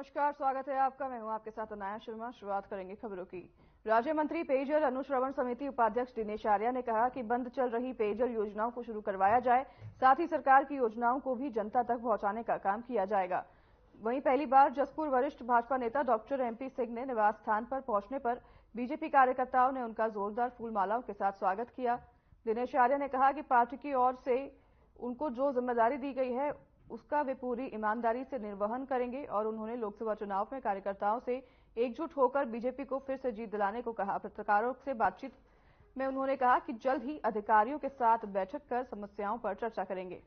नमस्कार, स्वागत है आपका। मैं हूं आपके साथ अनाया शर्मा। शुरुआत करेंगे खबरों की। राज्य मंत्री पेयजल अनुश्रवण समिति उपाध्यक्ष दिनेश आर्या ने कहा कि बंद चल रही पेयजल योजनाओं को शुरू करवाया जाए, साथ ही सरकार की योजनाओं को भी जनता तक पहुंचाने का काम किया जाएगा। वहीं पहली बार जसपुर वरिष्ठ भाजपा नेता डॉक्टर एमपी सिंह ने निवास स्थान पर पहुंचने पर बीजेपी कार्यकर्ताओं ने उनका जोरदार फूलमालाओं के साथ स्वागत किया। दिनेश आर्या ने कहा कि पार्टी की ओर से उनको जो जिम्मेदारी दी गई है उसका वे पूरी ईमानदारी से निर्वहन करेंगे और उन्होंने लोकसभा चुनाव में कार्यकर्ताओं से एकजुट होकर बीजेपी को फिर से जीत दिलाने को कहा। पत्रकारों से बातचीत में उन्होंने कहा कि जल्द ही अधिकारियों के साथ बैठक कर समस्याओं पर चर्चा करेंगे।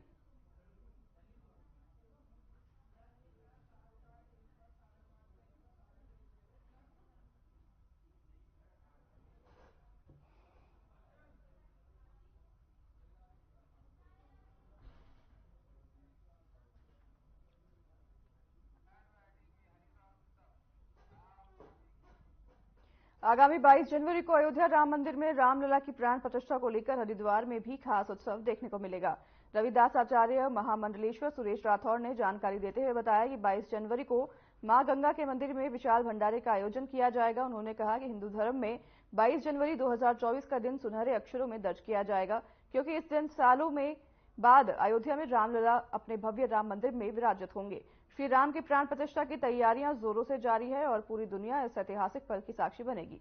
आगामी 22 जनवरी को अयोध्या राम मंदिर में रामलला की प्राण प्रतिष्ठा को लेकर हरिद्वार में भी खास उत्सव देखने को मिलेगा। रविदास आचार्य महामंडलेश्वर सुरेश राठौर ने जानकारी देते हुए बताया कि 22 जनवरी को मां गंगा के मंदिर में विशाल भंडारे का आयोजन किया जाएगा। उन्होंने कहा कि हिंदू धर्म में 22 जनवरी 2024 का दिन सुनहरे अक्षरों में दर्ज किया जाएगा, क्योंकि इस दिन सालों में बाद अयोध्या में रामलला अपने भव्य राम मंदिर में विराजित होंगे। श्री राम की प्राण प्रतिष्ठा की तैयारियां जोरों से जारी है और पूरी दुनिया इस ऐतिहासिक पल की साक्षी बनेगी।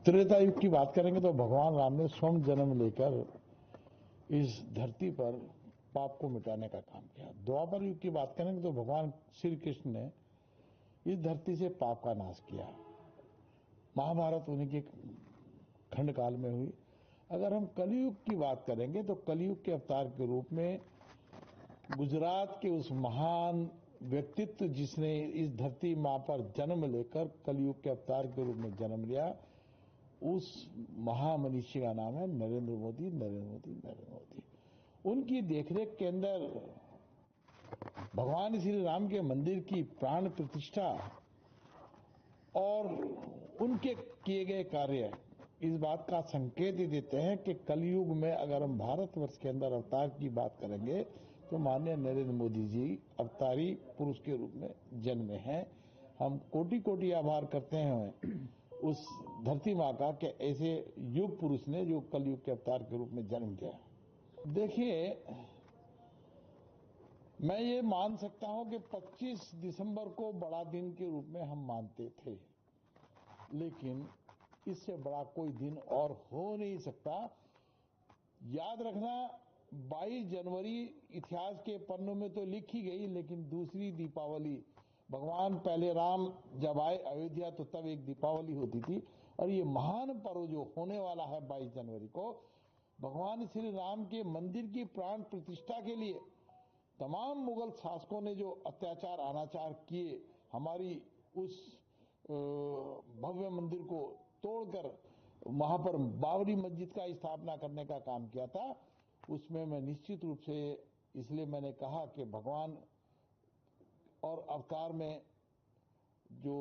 त्रेता युग की बात करेंगे तो भगवान राम ने स्वयं जन्म लेकर इस धरती पर पाप को मिटाने का काम किया। द्वापर युग की बात करेंगे तो भगवान श्री कृष्ण ने इस धरती से पाप का नाश किया। महाभारत उन्हीं के खंड काल में हुई। अगर हम कलयुग की बात करेंगे तो कलयुग के अवतार के रूप में गुजरात के उस महान व्यक्तित्व जिसने इस धरती मां पर जन्म लेकर कलयुग के अवतार के रूप में जन्म लिया, उस महामनीषी का नाम है नरेंद्र मोदी। नरेंद्र मोदी, नरेंद्र मोदी। उनकी देखरेख के अंदर भगवान श्री राम के मंदिर की प्राण प्रतिष्ठा और उनके किए गए कार्य इस बात का संकेत ही देते हैं कि कलयुग में अगर हम भारतवर्ष के अंदर अवतार की बात करेंगे तो माननीय नरेंद्र मोदी जी अवतारी पुरुष के रूप में जन्मे हैं। हम कोटि कोटि आभार करते हैं उस धरती मां का कि ऐसे युग पुरुष ने जो कलयुग के अवतार के रूप में जन्म लिया। देखिए, मैं ये मान सकता हूं कि 25 दिसंबर को बड़ा दिन के रूप में हम मानते थे, लेकिन इससे बड़ा कोई दिन और हो नहीं सकता। याद रखना, 22 जनवरी इतिहास के पन्नों में तो लिखी गई, लेकिन दूसरी दीपावली भगवान पहले राम जब आए अयोध्या तो तब एक दीपावली होती थी। और ये महान पर्व जो होने वाला है 22 जनवरी को, भगवान श्री राम के मंदिर की प्राण प्रतिष्ठा के लिए तमाम मुगल शासकों ने जो अत्याचार अनाचार किए, हमारी उस भव्य मंदिर को तोड़कर वहां पर बाबरी मस्जिद का स्थापना करने का काम किया था, उसमें मैं निश्चित रूप से इसलिए मैंने कहा कि भगवान और अवतार में जो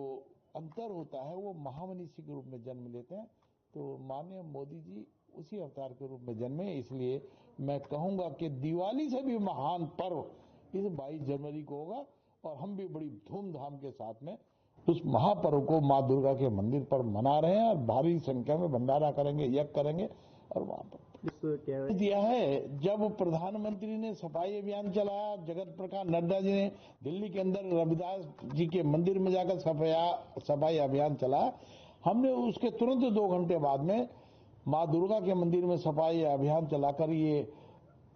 अंतर होता है वो महामनीषी के रूप में जन्म लेते हैं। तो माननीय मोदी जी उसी अवतार के रूप में जन्मे, इसलिए मैं कहूंगा कि दिवाली से भी महान पर्व इस 22 जनवरी को होगा और हम भी बड़ी धूमधाम के साथ में उस महापर्व को मां दुर्गा के मंदिर पर मना रहे हैं और भारी संख्या में भंडारा करेंगे, यज्ञ करेंगे। और वहां पर दिया है, जब प्रधानमंत्री ने सफाई अभियान चलाया, जगत प्रकाश नड्डा जी ने दिल्ली के अंदर रविदास जी के मंदिर में जाकर सफाई अभियान चलाया, हमने उसके तुरंत 2 घंटे बाद में मां दुर्गा के मंदिर में सफाई अभियान चलाकर ये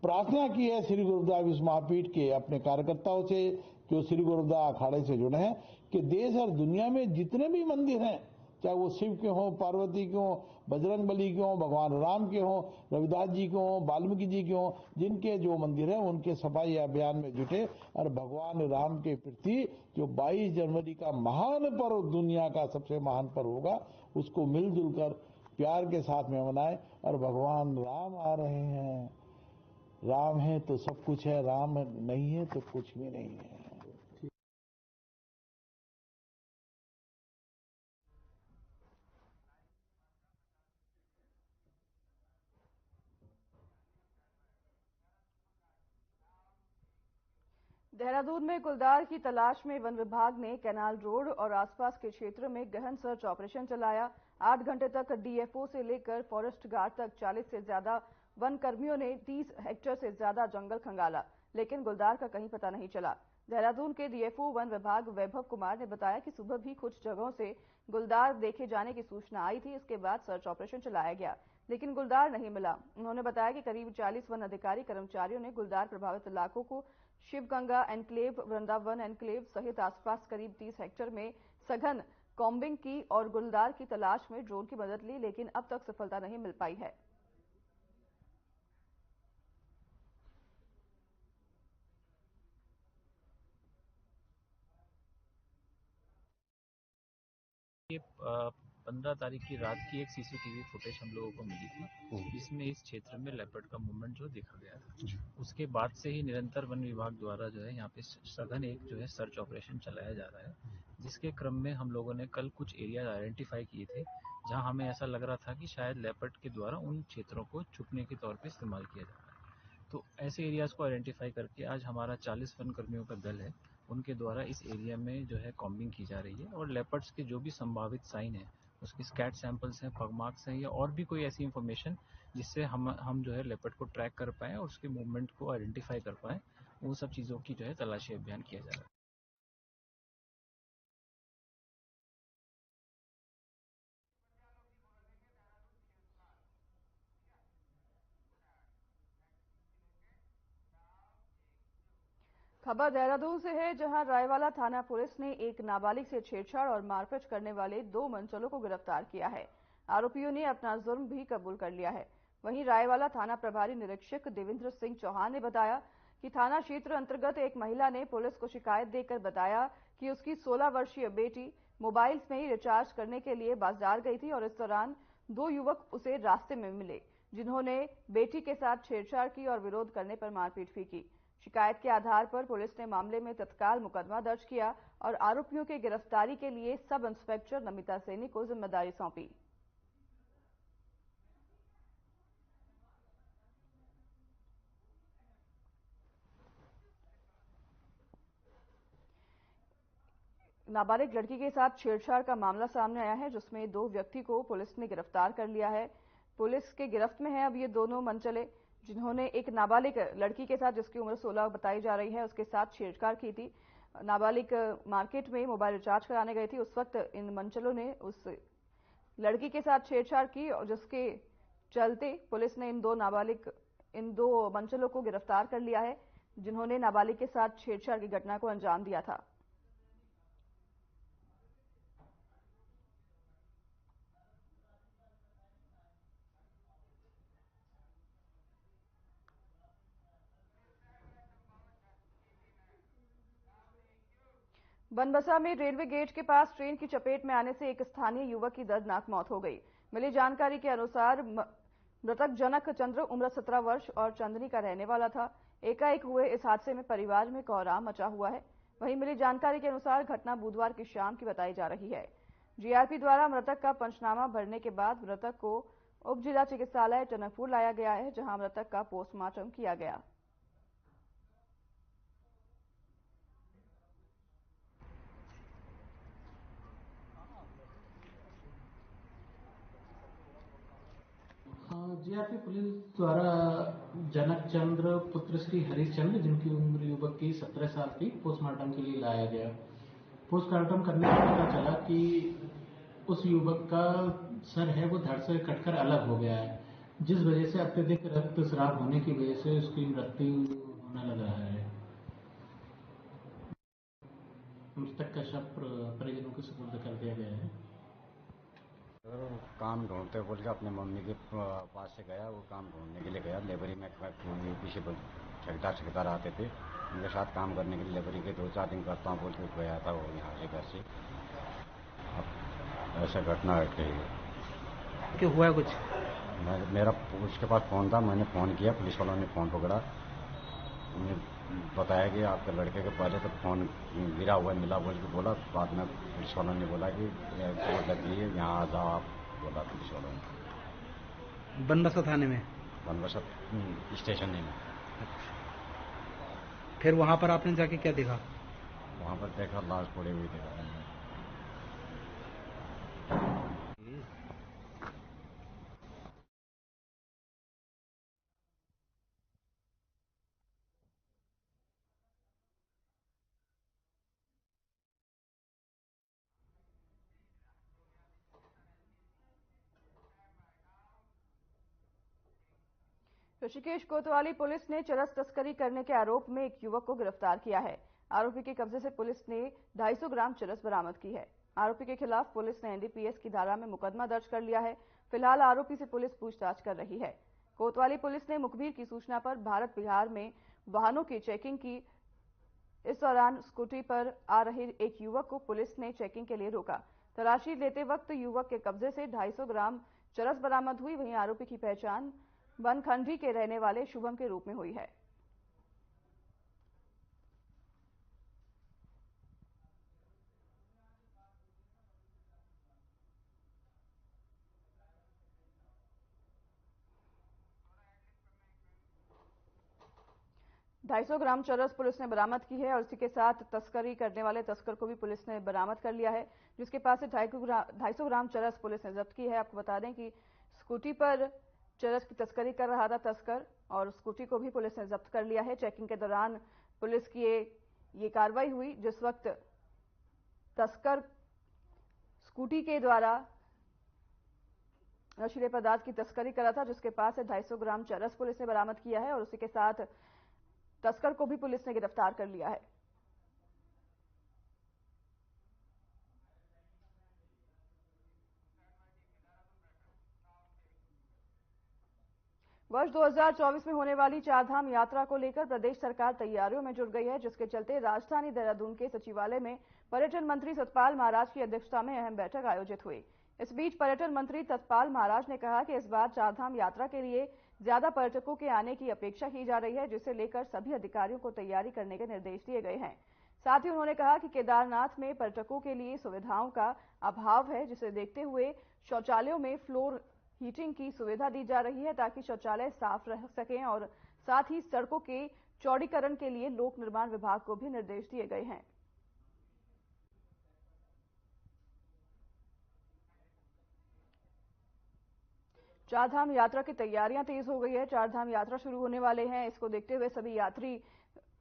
प्रार्थना की है श्री गुरुदास विश्व महापीठ के अपने कार्यकर्ताओं से जो श्री गुरुदास अखाड़े से जुड़े हैं कि देश और दुनिया में जितने भी मंदिर हैं, चाहे वो शिव के हों, पार्वती के हों, बजरंग बली के हों, भगवान राम के हों, रविदास जी के हों, वाल्मीकि जी के हों, जिनके जो मंदिर हैं उनके सफाई अभियान में जुटे और भगवान राम के प्रति जो 22 जनवरी का महान पर्व, दुनिया का सबसे महान पर्व होगा, उसको मिलजुल कर प्यार के साथ में मनाएं। और भगवान राम आ रहे हैं। राम है तो सब कुछ है, राम नहीं है तो कुछ भी नहीं है। देहरादून में गुलदार की तलाश में वन विभाग ने कैनाल रोड और आसपास के क्षेत्र में गहन सर्च ऑपरेशन चलाया। 8 घंटे तक डीएफओ से लेकर फॉरेस्ट गार्ड तक 40 से ज्यादा वन कर्मियों ने 30 हेक्टेयर से ज्यादा जंगल खंगाला, लेकिन गुलदार का कहीं पता नहीं चला। देहरादून के डीएफओ वन विभाग वैभव कुमार ने बताया कि सुबह भी कुछ जगहों से गुलदार देखे जाने की सूचना आई थी। इसके बाद सर्च ऑपरेशन चलाया गया, लेकिन गुलदार नहीं मिला। उन्होंने बताया कि करीब 40 वन अधिकारी कर्मचारियों ने गुलदार प्रभावित इलाकों को शिवगंगा एनक्लेव, वृंदावन एनक्लेव सहित आसपास करीब 30 हेक्टेयर में सघन कॉम्बिंग की और गुलदार की तलाश में ड्रोन की मदद ली, लेकिन अब तक सफलता नहीं मिल पाई है। ये 15 तारीख की रात की एक सीसीटीवी फुटेज हम लोगों को मिली थी, जिसमें इस क्षेत्र में लेपर्ड का मूवमेंट जो देखा गया था। उसके बाद से ही निरंतर वन विभाग द्वारा जो है यहाँ पे सघन एक जो है सर्च ऑपरेशन चलाया जा रहा है, जिसके क्रम में हम लोगों ने कल कुछ एरिया आइडेंटिफाई किए थे जहाँ हमें ऐसा लग रहा था कि शायद लेपर्ड के द्वारा उन क्षेत्रों को छुपने के तौर पर इस्तेमाल किया जा रहा है। तो ऐसे एरियाज को आइडेंटिफाई करके आज हमारा 40 वन कर्मियों का दल है, उनके द्वारा इस एरिया में जो है कॉम्बिंग की जा रही है और लेपर्ड्स के जो भी संभावित साइन है, उसके स्कैट सैंपल्स हैं, पग मार्क्स हैं या और भी कोई ऐसी इंफॉर्मेशन जिससे हम जो है लेपर्ड को ट्रैक कर पाएँ और उसके मूवमेंट को आइडेंटिफाई कर पाएँ, वो सब चीज़ों की जो है तलाशी अभियान किया जा रहा है। खबर देहरादून से है, जहां रायवाला थाना पुलिस ने एक नाबालिग से छेड़छाड़ और मारपीट करने वाले 2 मनचलों को गिरफ्तार किया है। आरोपियों ने अपना जुर्म भी कबूल कर लिया है। वहीं रायवाला थाना प्रभारी निरीक्षक देवेंद्र सिंह चौहान ने बताया कि थाना क्षेत्र अंतर्गत एक महिला ने पुलिस को शिकायत देकर बताया कि उसकी 16 वर्षीय बेटी मोबाइल में ही रिचार्ज करने के लिए बाजार गई थी और इस दौरान 2 युवक उसे रास्ते में मिले, जिन्होंने बेटी के साथ छेड़छाड़ की और विरोध करने पर मारपीट भी की। शिकायत के आधार पर पुलिस ने मामले में तत्काल मुकदमा दर्ज किया और आरोपियों की गिरफ्तारी के लिए सब इंस्पेक्टर नमिता सैनी को जिम्मेदारी सौंपी। नाबालिग लड़की के साथ छेड़छाड़ का मामला सामने आया है, जिसमें 2 व्यक्ति को पुलिस ने गिरफ्तार कर लिया है। पुलिस के गिरफ्त में है अब ये दोनों मनचले, जिन्होंने एक नाबालिग लड़की के साथ, जिसकी उम्र 16 बताई जा रही है, उसके साथ छेड़छाड़ की थी। नाबालिग मार्केट में मोबाइल रिचार्ज कराने गई थी। उस वक्त इन मनचलों ने उस लड़की के साथ छेड़छाड़ की और जिसके चलते पुलिस ने इन दो मनचलों को गिरफ्तार कर लिया है, जिन्होंने नाबालिग के साथ छेड़छाड़ की घटना को अंजाम दिया था। बनबसा में रेलवे गेट के पास ट्रेन की चपेट में आने से एक स्थानीय युवक की दर्दनाक मौत हो गई। मिली जानकारी के अनुसार मृतक जनक चंद्र उम्र 17 वर्ष और चंदनी का रहने वाला था। एकाएक हुए इस हादसे में परिवार में कोहराम मचा हुआ है। वहीं मिली जानकारी के अनुसार घटना बुधवार की शाम की बताई जा रही है। जीआरपी द्वारा मृतक का पंचनामा भरने के बाद मृतक को उप जिला चिकित्सालय टनकपुर लाया गया है, जहां मृतक का पोस्टमार्टम किया गया। जीआरपी पुलिस द्वारा जनक चंद्र पुत्र श्री हरिश्चंद्र, जिनकी उम्र युवक की 17 साल थी, पोस्टमार्टम के लिए लाया गया। पोस्टमार्टम करने पर पता चला कि उस युवक का सर है वो धड़ से कटकर अलग हो गया है, जिस वजह से अत्यधिक रक्तस्राव होने की वजह से उसकी मृत्यु होने लगा है। मृतक का शव परिजनों को सुपुर्द कर दिया गया है। काम ढूंढते बोल के अपने मम्मी के पास से गया, वो काम ढूंढने के लिए गया। लेबरी में पीछे ठेकेदार आते थे, उनके साथ काम करने के लिए लेबरी के 2-4 दिन करता हूँ बोल के गया था वो यहाँ से घर से। अब ऐसा घटना घट गई। क्या हुआ कुछ? मेरा उसके पास फ़ोन था, मैंने फ़ोन किया, पुलिस वालों ने फ़ोन पकड़ा। उन्हें बताया कि आपके लड़के के पहले तो फ़ोन गिरा हुआ मिला बोल के बोला। बाद में पुलिस वालों ने बोला कि चोट लगी है, यहाँ आ जाओ आप, बोला पुलिस वालों ने। बनबसा थाने में? बनबसा स्टेशन में। फिर वहाँ पर आपने जाके क्या देखा? वहाँ पर देखा लाश पड़ी हुई देखा मैंने। ऋषिकेश कोतवाली पुलिस ने चरस तस्करी करने के आरोप में एक युवक को गिरफ्तार किया है। आरोपी के कब्जे से पुलिस ने 250 ग्राम चरस बरामद की है। आरोपी के खिलाफ पुलिस ने एनडीपीएस की धारा में मुकदमा दर्ज कर लिया है। फिलहाल आरोपी से पुलिस पूछताछ कर रही है। कोतवाली पुलिस ने मुखबिर की सूचना पर भारत बिहार में वाहनों की चेकिंग की। इस दौरान स्कूटी पर आ रहे एक युवक को पुलिस ने चेकिंग के लिए रोका। तलाशी लेते वक्त युवक के कब्जे से 250 ग्राम चरस बरामद हुई। वहीं आरोपी की पहचान बनखंडी के रहने वाले शुभम के रूप में हुई है। ढाई सौ ग्राम चरस पुलिस ने बरामद की है और इसी के साथ तस्करी करने वाले तस्कर को भी पुलिस ने बरामद कर लिया है, जिसके पास से 250 ग्राम चरस पुलिस ने जब्त की है। आपको बता दें कि स्कूटी पर चरस की तस्करी कर रहा था तस्कर और स्कूटी को भी पुलिस ने जब्त कर लिया है। चेकिंग के दौरान पुलिस की ये कार्रवाई हुई जिस वक्त तस्कर स्कूटी के द्वारा नशीले पदार्थ की तस्करी कर रहा था, जिसके पास से 250 ग्राम चरस पुलिस ने बरामद किया है और उसी के साथ तस्कर को भी पुलिस ने गिरफ्तार कर लिया है। वर्ष 2024 में होने वाली चारधाम यात्रा को लेकर प्रदेश सरकार तैयारियों में जुट गई है, जिसके चलते राजधानी देहरादून के सचिवालय में पर्यटन मंत्री सतपाल महाराज की अध्यक्षता में अहम बैठक आयोजित हुई। इस बीच पर्यटन मंत्री सतपाल महाराज ने कहा कि इस बार चारधाम यात्रा के लिए ज्यादा पर्यटकों के आने की अपेक्षा की जा रही है, जिसे लेकर सभी अधिकारियों को तैयारी करने के निर्देश दिए गए हैं। साथ ही उन्होंने कहा कि केदारनाथ में पर्यटकों के लिए सुविधाओं का अभाव है, जिसे देखते हुए शौचालयों में फ्लोर हीटिंग की सुविधा दी जा रही है ताकि शौचालय साफ रह सकें और साथ ही सड़कों के चौड़ीकरण के लिए लोक निर्माण विभाग को भी निर्देश दिए गए हैं। चारधाम यात्रा की तैयारियां तेज हो गई है। चारधाम यात्रा शुरू होने वाले हैं, इसको देखते हुए सभी यात्री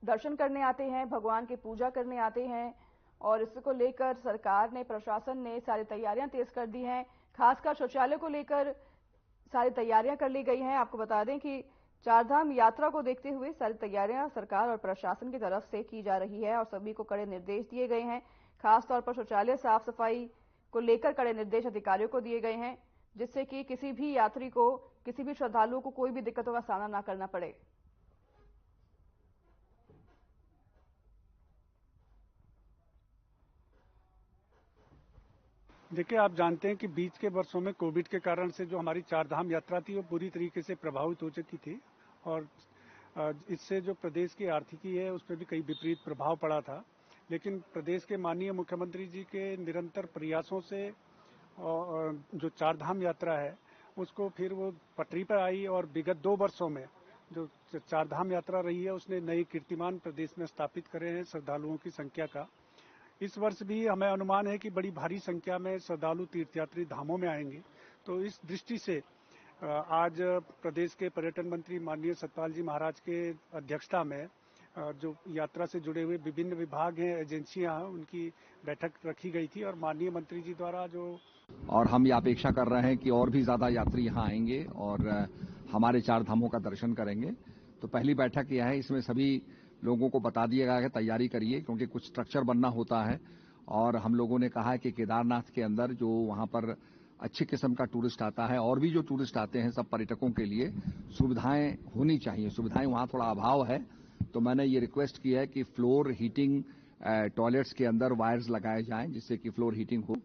दर्शन करने आते हैं, भगवान की पूजा करने आते हैं और इसको लेकर सरकार ने, प्रशासन ने सारी तैयारियां तेज कर दी हैं। खासकर शौचालय को लेकर सारी तैयारियां कर ली गई हैं। आपको बता दें कि चारधाम यात्रा को देखते हुए सारी तैयारियां सरकार और प्रशासन की तरफ से की जा रही है और सभी को कड़े निर्देश दिए गए हैं। खासतौर पर शौचालय साफ सफाई को लेकर कड़े निर्देश अधिकारियों को दिए गए हैं, जिससे कि किसी भी यात्री को, किसी भी श्रद्धालुओं को कोई भी दिक्कतों का सामना न करना पड़े। देखिए, आप जानते हैं कि बीच के वर्षों में कोविड के कारण से जो हमारी चारधाम यात्रा थी वो पूरी तरीके से प्रभावित हो चुकी थी और इससे जो प्रदेश की आर्थिकी है उस पर भी कई विपरीत प्रभाव पड़ा था। लेकिन प्रदेश के माननीय मुख्यमंत्री जी के निरंतर प्रयासों से जो चारधाम यात्रा है उसको फिर वो पटरी पर आई और विगत 2 वर्षों में जो चारधाम यात्रा रही है उसने नए कीर्तिमान प्रदेश में स्थापित करे हैं श्रद्धालुओं की संख्या का। इस वर्ष भी हमें अनुमान है कि बड़ी भारी संख्या में श्रद्धालु तीर्थयात्री धामों में आएंगे। तो इस दृष्टि से आज प्रदेश के पर्यटन मंत्री माननीय सतपाल जी महाराज के अध्यक्षता में जो यात्रा से जुड़े हुए विभिन्न विभाग हैं, एजेंसियां हैं, उनकी बैठक रखी गई थी और माननीय मंत्री जी द्वारा और हम ये अपेक्षा कर रहे हैं कि और भी ज्यादा यात्री यहाँ आएंगे और हमारे चार धामों का दर्शन करेंगे। तो पहली बैठक यह है, इसमें सभी लोगों को बता दिया गया है तैयारी करिए, क्योंकि कुछ स्ट्रक्चर बनना होता है और हम लोगों ने कहा है कि केदारनाथ के अंदर जो वहां पर अच्छी किस्म का टूरिस्ट आता है और भी जो टूरिस्ट आते हैं सब पर्यटकों के लिए सुविधाएं होनी चाहिए। सुविधाएं वहां थोड़ा अभाव है, तो मैंने ये रिक्वेस्ट की है कि फ्लोर हीटिंग टॉयलेट्स के अंदर वायर्स लगाए जाएं जिससे कि फ्लोर हीटिंग हो।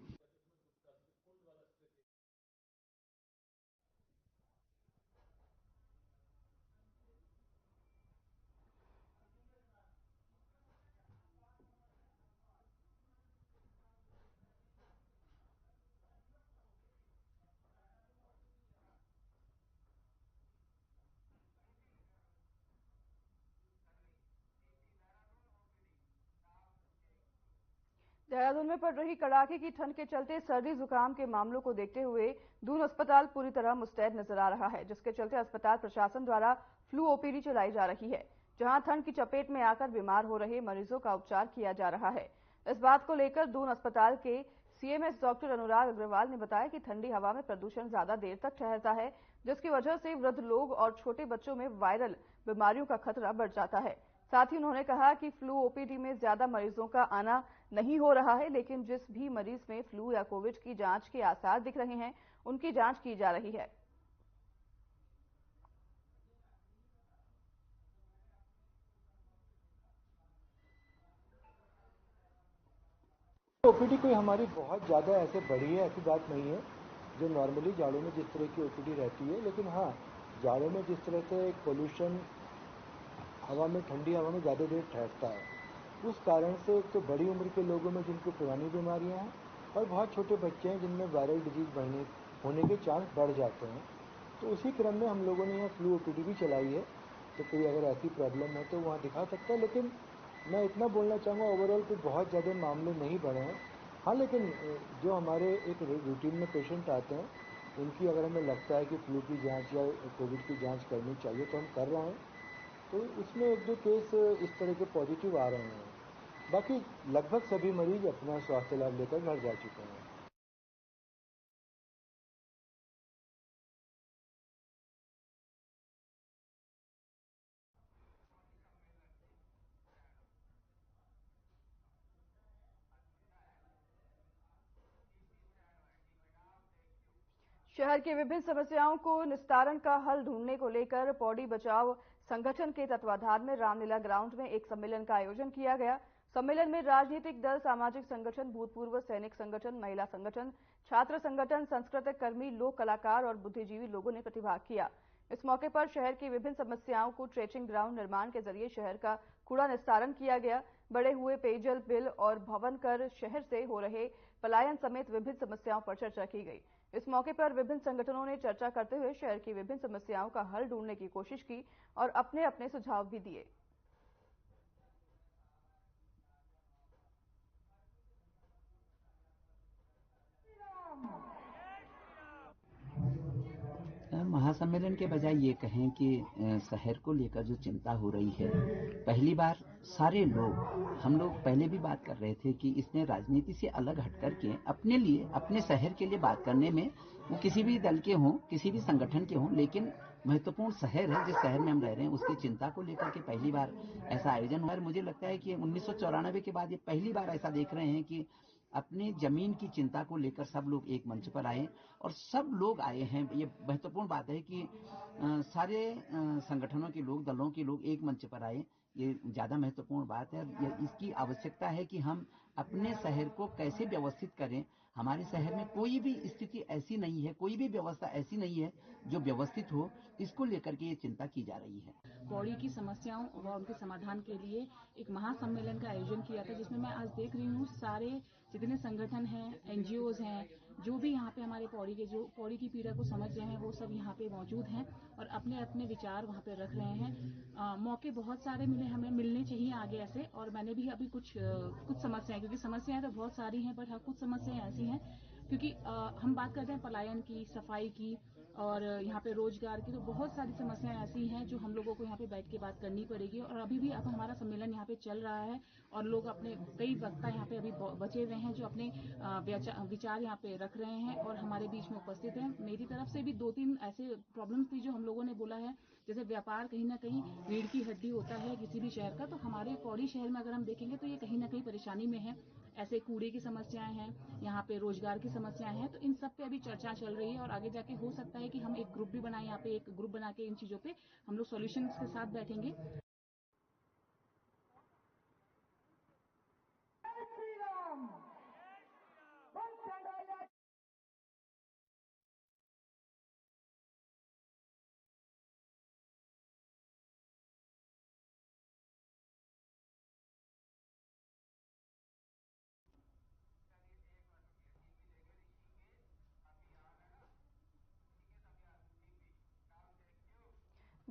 देहरादून में पड़ रही कड़ाके की ठंड के चलते सर्दी जुकाम के मामलों को देखते हुए दून अस्पताल पूरी तरह मुस्तैद नजर आ रहा है, जिसके चलते अस्पताल प्रशासन द्वारा फ्लू ओपीडी चलाई जा रही है, जहां ठंड की चपेट में आकर बीमार हो रहे मरीजों का उपचार किया जा रहा है। इस बात को लेकर दून अस्पताल के सीएमएस डॉक्टर अनुराग अग्रवाल ने बताया कि ठंडी हवा में प्रदूषण ज्यादा देर तक ठहरता है, जिसकी वजह से वृद्ध लोग और छोटे बच्चों में वायरल बीमारियों का खतरा बढ़ जाता है। साथ ही उन्होंने कहा कि फ्लू ओपीडी में ज्यादा मरीजों का आना नहीं हो रहा है, लेकिन जिस भी मरीज में फ्लू या कोविड की जांच के आसार दिख रहे हैं, उनकी जांच की जा रही है। ओपीडी कोई हमारी बहुत ज़्यादा ऐसे बढ़ी है, ऐसी बात नहीं है। जो नॉर्मली जाड़ों में जिस तरह की ओपीडी रहती है, लेकिन हाँ, जाड़ों में जिस तरह से पोल्यूशन हवा में, ठंडी हवा में ज़्यादा देर ठहरता है, उस कारण से एक तो बड़ी उम्र के लोगों में जिनको पुरानी बीमारियां हैं और बहुत छोटे बच्चे हैं जिनमें वायरल डिजीज होने के चांस बढ़ जाते हैं। तो उसी क्रम में हम लोगों ने यहाँ फ्लू ओपीडी भी चलाई है, तो कोई अगर ऐसी प्रॉब्लम है तो वहाँ दिखा सकता है। लेकिन मैं इतना बोलना चाहूँगा, ओवरऑल कोई बहुत ज़्यादा मामले नहीं बढ़े हैं। हाँ, लेकिन जो हमारे एक रूटीन में पेशेंट आते हैं, उनकी अगर हमें लगता है कि फ्लू की जांच या कोविड की जांच करनी चाहिए तो हम कर रहे हैं। तो उसमें एक दो केस इस तरह के पॉजिटिव आ रहे हैं, बाकी लगभग सभी मरीज अपना स्वास्थ्य लाभ लेकर घर जा चुके हैं। शहर की विभिन्न समस्याओं को निस्तारण का हल ढूंढने को लेकर पौड़ी बचाओ संगठन के तत्वाधान में रामलीला ग्राउंड में एक सम्मेलन का आयोजन किया गया। सम्मेलन में राजनीतिक दल, सामाजिक संगठन, भूतपूर्व सैनिक संगठन, महिला संगठन, छात्र संगठन, सांस्कृतिक कर्मी, लोक कलाकार और बुद्धिजीवी लोगों ने प्रतिभाग किया। इस मौके पर शहर की विभिन्न समस्याओं को ट्रेचिंग ग्राउंड निर्माण के जरिए शहर का कूड़ा निस्तारण किया गया। बढ़े हुए पेयजल बिल और भवन कर, शहर से हो रहे पलायन समेत विभिन्न समस्याओं पर चर्चा की गई। इस मौके पर विभिन्न संगठनों ने चर्चा करते हुए शहर की विभिन्न समस्याओं का हल ढूंढने की कोशिश की और अपने अपने सुझाव भी दिए। महासम्मेलन के बजाय ये कहें कि शहर को लेकर जो चिंता हो रही है, पहली बार सारे लोग, हम लोग पहले भी बात कर रहे थे कि इसमें राजनीति से अलग हट करके अपने लिए, अपने शहर के लिए बात करने में, वो किसी भी दल के हों, किसी भी संगठन के हों, लेकिन महत्वपूर्ण शहर है जिस शहर में हम रह रहे हैं, उसकी चिंता को लेकर के पहली बार ऐसा आयोजन हुआ। मुझे लगता है कि 1994 के बाद ये पहली बार ऐसा देख रहे हैं कि अपनी जमीन की चिंता को लेकर सब लोग एक मंच पर आए और सब लोग आए हैं। ये महत्वपूर्ण बात है कि सारे संगठनों के लोग, दलों के लोग एक मंच पर आए, ये ज्यादा महत्वपूर्ण बात है। इसकी आवश्यकता है कि हम अपने शहर को कैसे व्यवस्थित करें। हमारे शहर में कोई भी स्थिति ऐसी नहीं है, कोई भी व्यवस्था ऐसी नहीं है जो व्यवस्थित हो, इसको लेकर के ये चिंता की जा रही है। पौड़ी की समस्याओं व उनके समाधान के लिए एक महासम्मेलन का आयोजन किया था, जिसमें मैं आज देख रही हूँ सारे जितने संगठन हैं, एनजीओज हैं, जो भी यहाँ पे हमारे पौड़ी के, जो पौड़ी की पीड़ा को समझ रहे हैं, वो सब यहाँ पे मौजूद हैं और अपने अपने विचार वहाँ पे रख रहे हैं। मौके बहुत सारे मिले, हमें मिलने चाहिए आगे ऐसे। और मैंने भी अभी कुछ समस्याएं, क्योंकि समस्याएं तो बहुत सारी हैं, बट हाँ कुछ समस्याएं ऐसी हैं क्योंकि हम बात करते हैं पलायन की, सफाई की और यहाँ पे रोजगार की, तो बहुत सारी समस्याएं ऐसी हैं जो हम लोगों को यहाँ पे बैठ के बात करनी पड़ेगी। और अभी भी अब हमारा सम्मेलन यहाँ पे चल रहा है और लोग अपने, कई वक्ता यहाँ पे अभी बचे हुए हैं जो अपने विचार यहाँ पे रख रहे हैं और हमारे बीच में उपस्थित हैं। मेरी तरफ से भी 2-3 ऐसे प्रॉब्लम्स थी जो हम लोगों ने बोला है, जैसे व्यापार कहीं ना कहीं रीढ़ की हड्डी होता है किसी भी शहर का, तो हमारे पौड़ी शहर में अगर हम देखेंगे तो ये कहीं ना कहीं परेशानी में है। ऐसे कूड़े की समस्याएं हैं, यहाँ पे रोजगार की समस्याएं हैं, तो इन सब पे अभी चर्चा चल रही है और आगे जाके हो सकता है कि हम एक ग्रुप भी बनाएं, यहाँ पे एक ग्रुप बना के इन चीजों पे हम लोग सॉल्यूशंस के साथ बैठेंगे।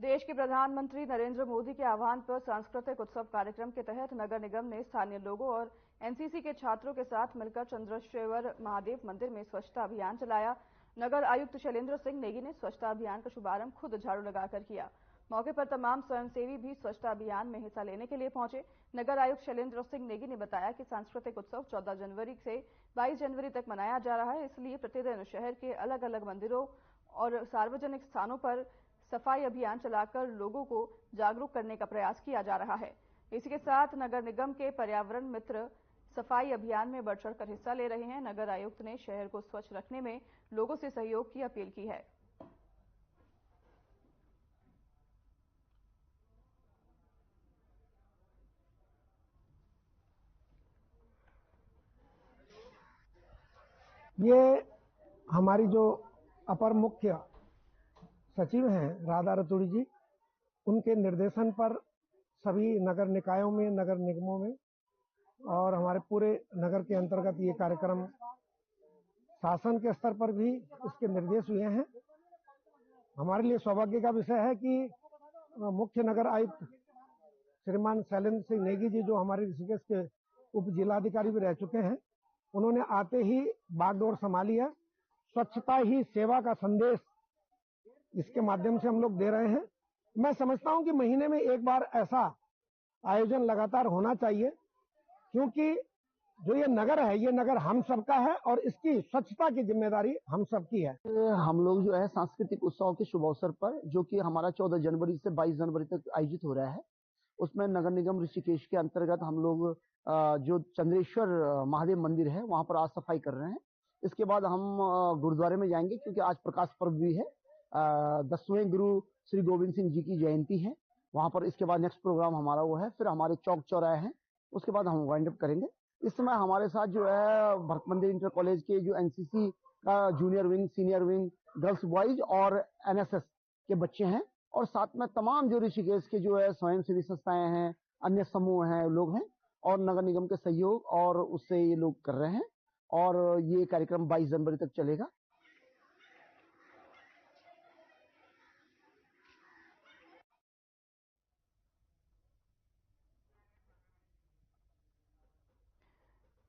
देश के प्रधानमंत्री नरेंद्र मोदी के आह्वान पर सांस्कृतिक उत्सव कार्यक्रम के तहत नगर निगम ने स्थानीय लोगों और एनसीसी के छात्रों के साथ मिलकर चंद्रेश्वर महादेव मंदिर में स्वच्छता अभियान चलाया। नगर आयुक्त शैलेंद्र सिंह नेगी ने स्वच्छता अभियान का शुभारंभ खुद झाड़ू लगाकर किया। मौके पर तमाम स्वयंसेवी भी स्वच्छता अभियान में हिस्सा लेने के लिए पहुंचे। नगर आयुक्त शैलेंद्र सिंह नेगी ने बताया कि सांस्कृतिक उत्सव 14 जनवरी से 22 जनवरी तक मनाया जा रहा है, इसलिए प्रतिदिन शहर के अलग अलग मंदिरों और सार्वजनिक स्थानों पर सफाई अभियान चलाकर लोगों को जागरूक करने का प्रयास किया जा रहा है। इसी के साथ नगर निगम के पर्यावरण मित्र सफाई अभियान में बढ़ चढ़कर हिस्सा ले रहे हैं। नगर आयुक्त ने शहर को स्वच्छ रखने में लोगों से सहयोग की अपील की है। ये हमारी जो अपर मुख्य सचिव हैं राधा रतूड़ी जी, उनके निर्देशन पर सभी नगर निकायों में, नगर निगमों में और हमारे पूरे नगर के अंतर्गत ये कार्यक्रम शासन के स्तर पर भी इसके निर्देश हुए हैं। हमारे लिए सौभाग्य का विषय है कि मुख्य नगर आयुक्त श्रीमान शैलेंद्र सिंह नेगी जी, जो हमारे ऋषिकेश के उप जिलाधिकारी भी रह चुके हैं, उन्होंने आते ही बागडोर संभाली है। स्वच्छता ही सेवा का संदेश इसके माध्यम से हम लोग दे रहे हैं। मैं समझता हूं कि महीने में एक बार ऐसा आयोजन लगातार होना चाहिए, क्योंकि जो ये नगर है, ये नगर हम सबका है और इसकी स्वच्छता की जिम्मेदारी हम सबकी है। हम लोग जो है सांस्कृतिक उत्सव के शुभ अवसर पर, जो कि हमारा 14 जनवरी से 22 जनवरी तक आयोजित हो रहा है, उसमें नगर निगम ऋषिकेश के अंतर्गत हम लोग जो चंद्रेश्वर महादेव मंदिर है वहां पर आज सफाई कर रहे हैं। इसके बाद हम गुरुद्वारे में जाएंगे, क्योंकि आज प्रकाश पर्व भी है। 10वें गुरु श्री गोविंद सिंह जी की जयंती है वहां पर। इसके बाद नेक्स्ट प्रोग्राम हमारा वो है, फिर हमारे चौक चौराहे हैं, उसके बाद हम वाइंड अप करेंगे। इस समय हमारे साथ जो है भरत मंदिर इंटर कॉलेज के जो एनसीसी का junior wing, senior wing, girls boys और एनएसएस के बच्चे हैं, और साथ में तमाम जो ऋषिकेश के जो है स्वयंसेवी संस्थाएं हैं, अन्य समूह हैं, लोग हैं, और नगर निगम के सहयोग और उससे ये लोग कर रहे हैं। और ये कार्यक्रम 22 जनवरी तक चलेगा।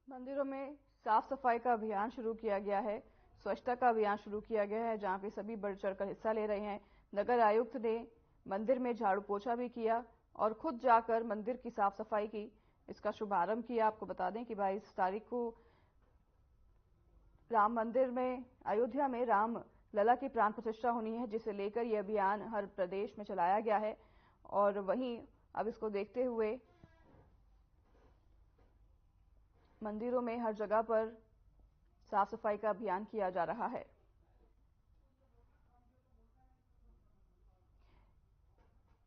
मंदिरों में साफ सफाई का अभियान शुरू किया गया है, स्वच्छता का अभियान शुरू किया गया है, जहां पे सभी बढ़ चढ़कर हिस्सा ले रहे हैं। नगर आयुक्त ने मंदिर में झाड़ू पोछा भी किया और खुद जाकर मंदिर की साफ सफाई की, इसका शुभारंभ किया। आपको बता दें कि 22 तारीख को राम मंदिर में, अयोध्या में राम लला की प्राण प्रतिष्ठा होनी है, जिसे लेकर यह अभियान हर प्रदेश में चलाया गया है। और वहीं अब इसको देखते हुए मंदिरों में हर जगह पर साफ सफाई का अभियान किया जा रहा है।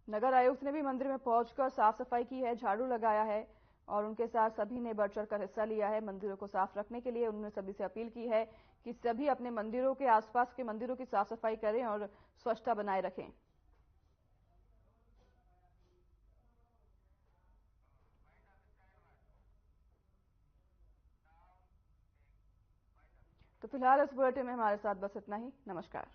नगर आयुक्त ने भी मंदिर में पहुंचकर साफ सफाई की है, झाड़ू लगाया है और उनके साथ सभी ने बढ़ चढ़कर हिस्सा लिया है। मंदिरों को साफ रखने के लिए उन्होंने सभी से अपील की है कि सभी अपने मंदिरों के आसपास के मंदिरों की साफ सफाई करें और स्वच्छता बनाए रखें। तो फिलहाल इस बुलेटिन में हमारे साथ बस इतना ही। नमस्कार।